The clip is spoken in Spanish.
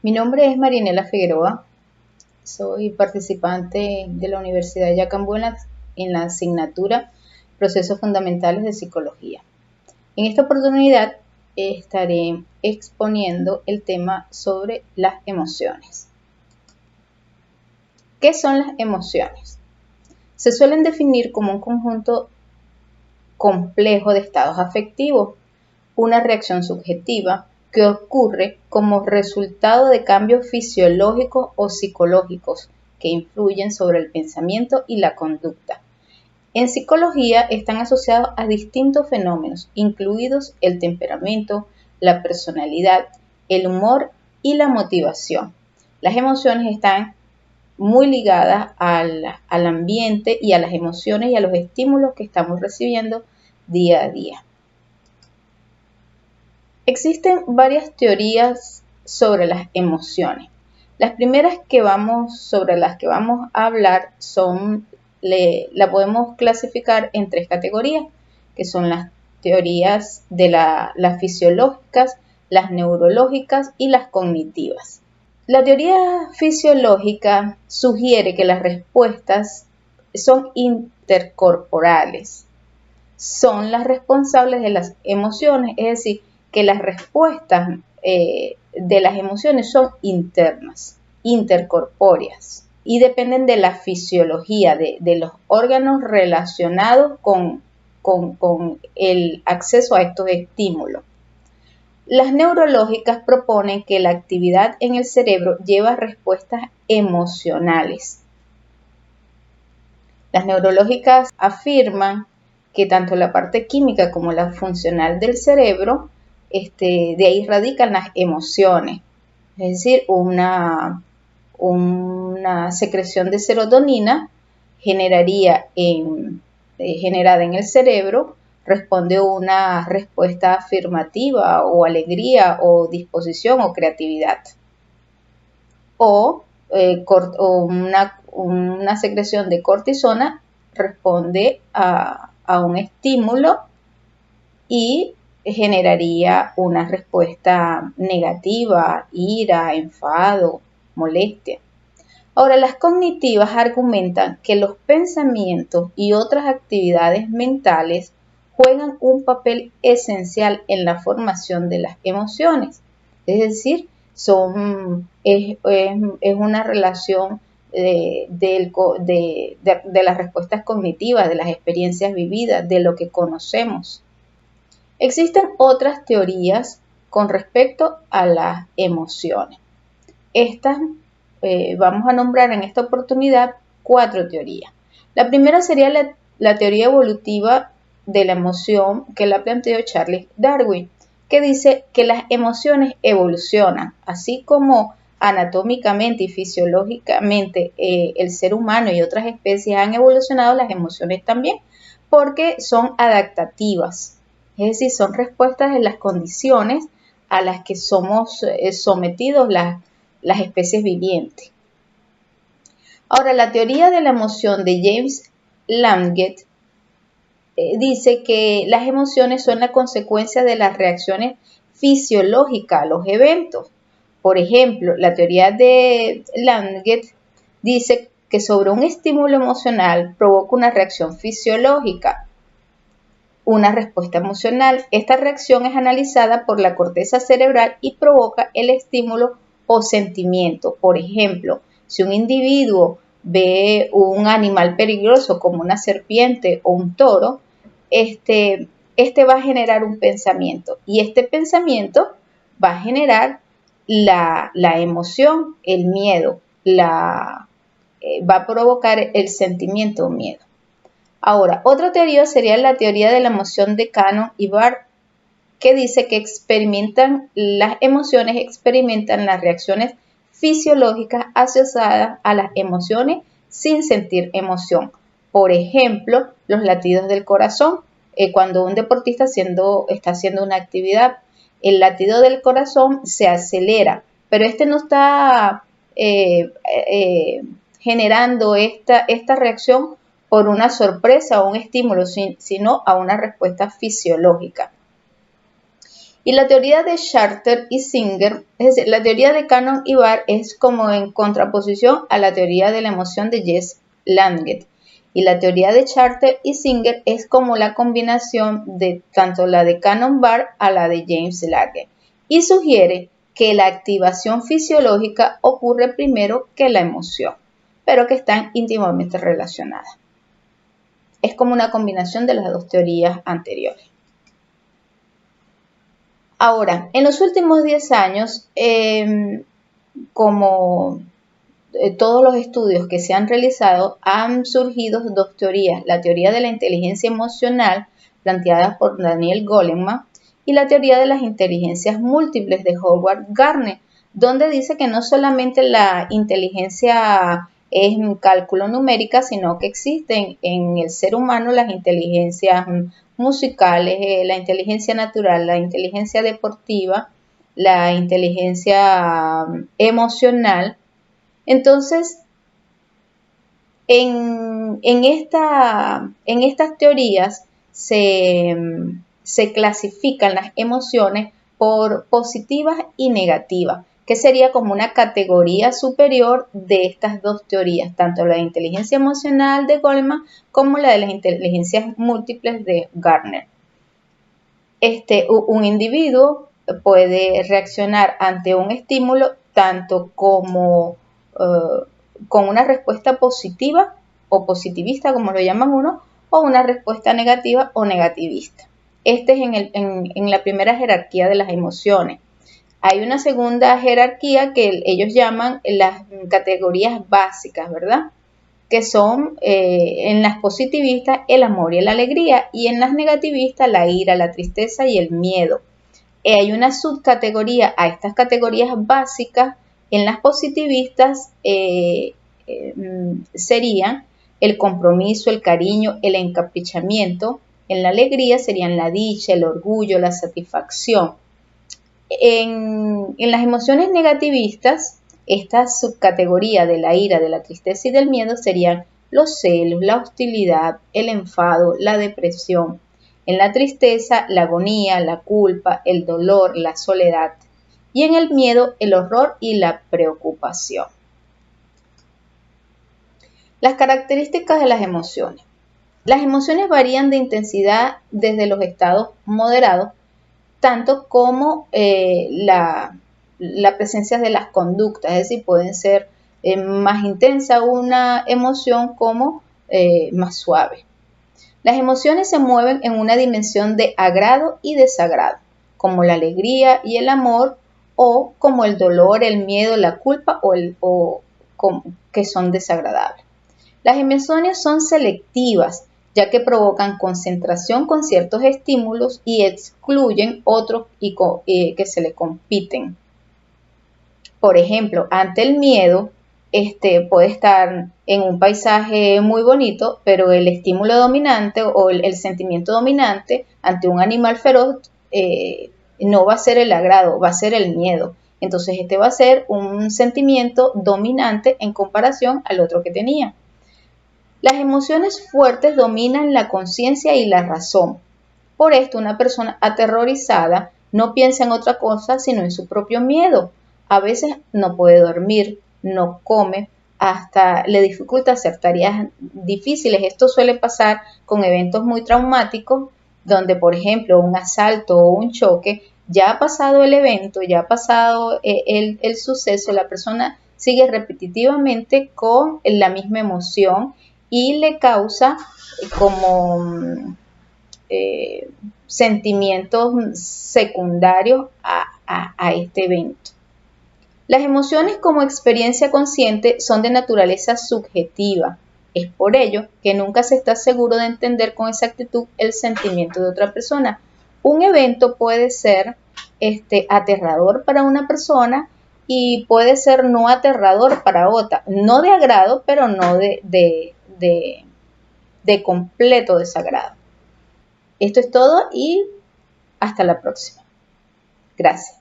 Mi nombre es Marinela Figueroa, soy participante de la Universidad de Yacambú en la asignatura Procesos Fundamentales de Psicología. En esta oportunidad estaré exponiendo el tema sobre las emociones. ¿Qué son las emociones? Se suelen definir como un conjunto complejo de estados afectivos, una reacción subjetiva que ocurre como resultado de cambios fisiológicos o psicológicos que influyen sobre el pensamiento y la conducta. En psicología están asociados a distintos fenómenos, incluidos el temperamento, la personalidad, el humor y la motivación. Las emociones están muy ligadas al ambiente y a las emociones y a los estímulos que estamos recibiendo día a día. Existen varias teorías sobre las emociones. Las primeras sobre las que vamos a hablar la podemos clasificar en tres categorías, que son las teorías de las fisiológicas, las neurológicas y las cognitivas. La teoría fisiológica sugiere que las respuestas son intercorporales, son las responsables de las emociones, es decir, que las respuestas de las emociones son internas, intercorpóreas, y dependen de la fisiología, de los órganos relacionados con el acceso a estos estímulos. Las neurológicas proponen que la actividad en el cerebro lleva respuestas emocionales. Las neurológicas afirman que tanto la parte química como la funcional del cerebro, de ahí radican las emociones, es decir, una secreción de serotonina generada en el cerebro responde a una respuesta afirmativa o alegría o disposición o creatividad, o una secreción de cortisona responde a un estímulo y generaría una respuesta negativa, ira, enfado, molestia. Ahora, las cognitivas argumentan que los pensamientos y otras actividades mentales juegan un papel esencial en la formación de las emociones. Es decir, es una relación de las respuestas cognitivas, de las experiencias vividas, de lo que conocemos. Existen otras teorías con respecto a las emociones. Estas vamos a nombrar en esta oportunidad 4 teorías. La primera sería la teoría evolutiva de la emoción que la planteó Charles Darwin, que dice que las emociones evolucionan, así como anatómicamente y fisiológicamente el ser humano y otras especies han evolucionado, las emociones también, porque son adaptativas. Es decir, son respuestas en las condiciones a las que somos sometidos las especies vivientes. Ahora, la teoría de la emoción de James Lange dice que las emociones son la consecuencia de las reacciones fisiológicas a los eventos. Por ejemplo, la teoría de Lange dice que sobre un estímulo emocional provoca una reacción fisiológica, una respuesta emocional. Esta reacción es analizada por la corteza cerebral y provoca el estímulo o sentimiento. Por ejemplo, si un individuo ve un animal peligroso como una serpiente o un toro, este va a generar un pensamiento y este pensamiento va a generar la emoción, el miedo, va a provocar el sentimiento o miedo. Ahora, otra teoría sería la teoría de la emoción de Cannon y Barth, que dice que las emociones experimentan las reacciones fisiológicas asociadas a las emociones sin sentir emoción. Por ejemplo, los latidos del corazón. Cuando un deportista está haciendo una actividad, el latido del corazón se acelera, pero no está generando esta reacción por una sorpresa o un estímulo, sino a una respuesta fisiológica. Y la teoría de Charter y Singer, es decir, la teoría de Cannon y Barr es como en contraposición a la teoría de la emoción de Jess Langett. Y la teoría de Charter y Singer es como la combinación de tanto la de Cannon-Barr a la de James Langett. Y sugiere que la activación fisiológica ocurre primero que la emoción, pero que están íntimamente relacionadas. Es como una combinación de las dos teorías anteriores. Ahora, en los últimos 10 años, como todos los estudios que se han realizado, han surgido dos teorías. La teoría de la inteligencia emocional, planteada por Daniel Goleman, y la teoría de las inteligencias múltiples de Howard Gardner, donde dice que no solamente la inteligencia es cálculo numérica, sino que existen en el ser humano las inteligencias musicales, la inteligencia natural, la inteligencia deportiva, la inteligencia emocional. Entonces, en estas teorías se clasifican las emociones por positivas y negativas, que sería como una categoría superior de estas dos teorías, tanto la de inteligencia emocional de Goleman como la de las inteligencias múltiples de Gardner. Un individuo puede reaccionar ante un estímulo tanto como con una respuesta positiva o positivista, como lo llaman uno, o una respuesta negativa o negativista. Este es en la primera jerarquía de las emociones. Hay una segunda jerarquía que ellos llaman las categorías básicas, ¿verdad? Que son en las positivistas el amor y la alegría, y en las negativistas la ira, la tristeza y el miedo. Hay una subcategoría a estas categorías básicas. En las positivistas serían el compromiso, el cariño, el encaprichamiento. En la alegría serían la dicha, el orgullo, la satisfacción. En las emociones negativistas, esta subcategoría de la ira, de la tristeza y del miedo serían los celos, la hostilidad, el enfado, la depresión. En la tristeza, la agonía, la culpa, el dolor, la soledad. Y en el miedo, el horror y la preocupación. Las características de las emociones. Las emociones varían de intensidad desde los estados moderados, tanto como la presencia de las conductas, es decir, pueden ser más intensa una emoción como más suave. Las emociones se mueven en una dimensión de agrado y desagrado, como la alegría y el amor, o como el dolor, el miedo, la culpa que son desagradables. Las emociones son selectivas, ya que provocan concentración con ciertos estímulos y excluyen otros que se le compiten. Por ejemplo, ante el miedo, puede estar en un paisaje muy bonito, pero el estímulo dominante o el sentimiento dominante ante un animal feroz no va a ser el agrado, va a ser el miedo. Entonces va a ser un sentimiento dominante en comparación al otro que tenía. Las emociones fuertes dominan la conciencia y la razón. Por esto, una persona aterrorizada no piensa en otra cosa sino en su propio miedo. A veces no puede dormir, no come, hasta le dificulta hacer tareas difíciles. Esto suele pasar con eventos muy traumáticos, donde, por ejemplo, un asalto o un choque, ya ha pasado el evento, ya ha pasado el suceso, la persona sigue repetitivamente con la misma emoción y le causa como sentimientos secundarios a este evento. Las emociones como experiencia consciente son de naturaleza subjetiva. Es por ello que nunca se está seguro de entender con exactitud el sentimiento de otra persona. Un evento puede ser aterrador para una persona y puede ser no aterrador para otra. No de agrado, pero no de completo desagrado. Esto es todo y hasta la próxima. Gracias.